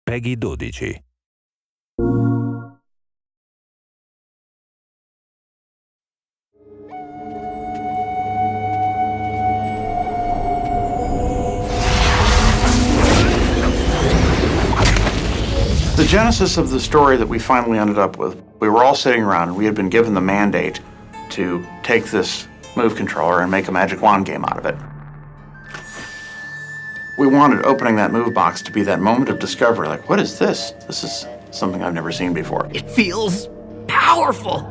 Peggy 12. The genesis of the story that we finally ended up with, we were all sitting around and we had been given the mandate to take this move controller and make a magic wand game out of it. We wanted opening that move box to be that moment of discovery, like, what is this? This is something I've never seen before. It feels powerful.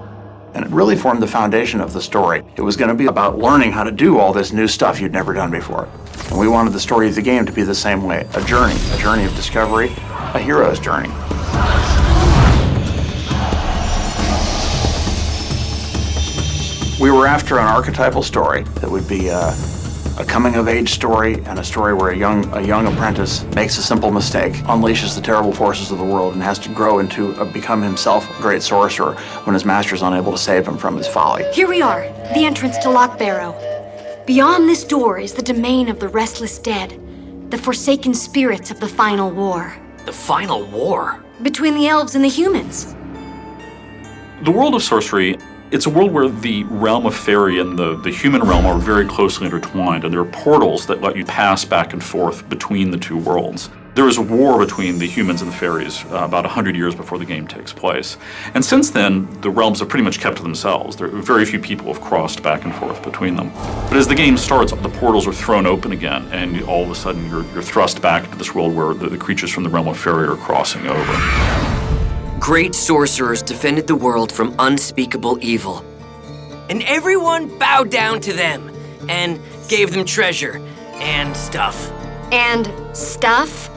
And it really formed the foundation of the story. It was going to be about learning how to do all this new stuff you'd never done before. And we wanted the story of the game to be the same way, a journey of discovery, a hero's journey. We were after an archetypal story that would be a coming-of-age story and a story where a young apprentice makes a simple mistake, unleashes the terrible forces of the world, and has to grow into become himself a great sorcerer when his master is unable to save him from his folly. Here we are, the entrance to Loch Barrow. Beyond this door is the domain of the restless dead, the forsaken spirits of the final war. The final war? Between the elves and the humans. The world of sorcery, it's a world where the realm of fairy and the human realm are very closely intertwined, and there are portals that let you pass back and forth between the two worlds. There is a war between the humans and the fairies about 100 years before the game takes place. And since then, the realms have pretty much kept to themselves. There are very few people have crossed back and forth between them. But as the game starts, the portals are thrown open again, and all of a sudden you're thrust back into this world where the creatures from the realm of fairy are crossing over. Great sorcerers defended the world from unspeakable evil. And everyone bowed down to them and gave them treasure and stuff. And stuff?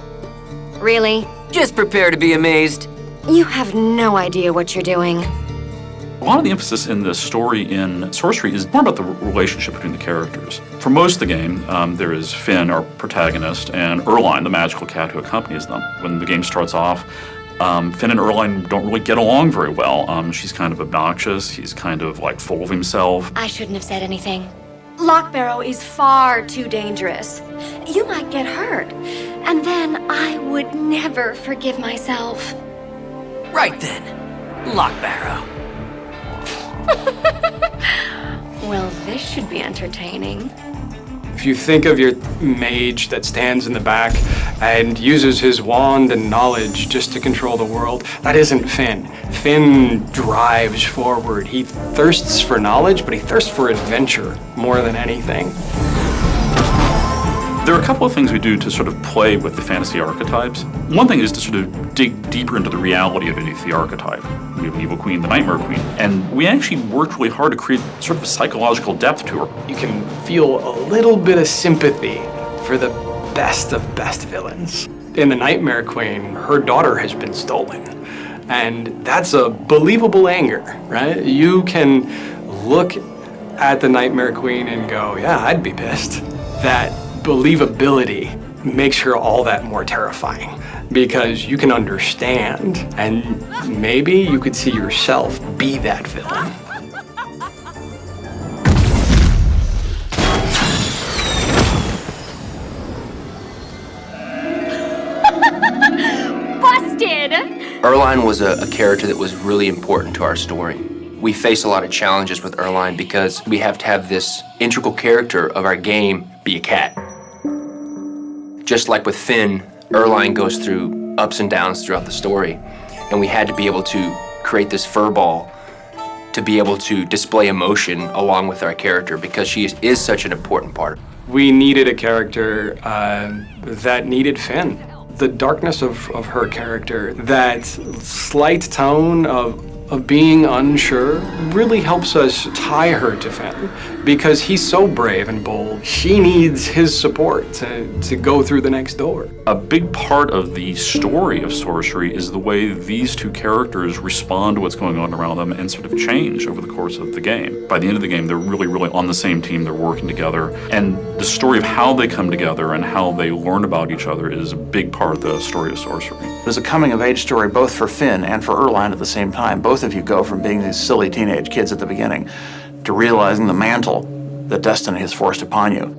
Really? Just prepare to be amazed. You have no idea what you're doing. A lot of the emphasis in the story in Sorcery is more about the relationship between the characters. For most of the game, there is Finn, our protagonist, and Erline, the magical cat who accompanies them. When the game starts off, Finn and Erline don't really get along very well. She's kind of obnoxious, he's kind of like full of himself. I shouldn't have said anything. Loch Barrow is far too dangerous. You might get hurt, and then I would never forgive myself. Right then, Loch Barrow. Well, this should be entertaining. If you think of your mage that stands in the back and uses his wand and knowledge just to control the world, that isn't Finn. Finn drives forward. He thirsts for knowledge, but he thirsts for adventure more than anything. There are a couple of things we do to sort of play with the fantasy archetypes. One thing is to sort of dig deeper into the reality of any of the archetype. We have Evil Queen, the Nightmare Queen, and we actually worked really hard to create sort of a psychological depth to her. You can feel a little bit of sympathy for the best of best villains. In the Nightmare Queen, her daughter has been stolen, and that's a believable anger, right? You can look at the Nightmare Queen and go, yeah, I'd be pissed. That believability makes her all that more terrifying because you can understand, and maybe you could see yourself be that villain. Busted! Erline was a character that was really important to our story. We face a lot of challenges with Erline because we have to have this integral character of our game be a cat. Just like with Finn, Erline goes through ups and downs throughout the story, and we had to be able to create this furball to be able to display emotion along with our character because she is such an important part. We needed a character that needed Finn. The darkness of her character, that slight tone of being unsure, really helps us tie her to Finn because he's so brave and bold. She needs his support to go through the next door. A big part of the story of Sorcery is the way these two characters respond to what's going on around them and sort of change over the course of the game. By the end of the game, they're really, really on the same team, they're working together, and the story of how they come together and how they learn about each other is a big part of the story of Sorcery. It was a coming-of-age story both for Finn and for Erline at the same time. Both of you go from being these silly teenage kids at the beginning to realizing the mantle that destiny has forced upon you.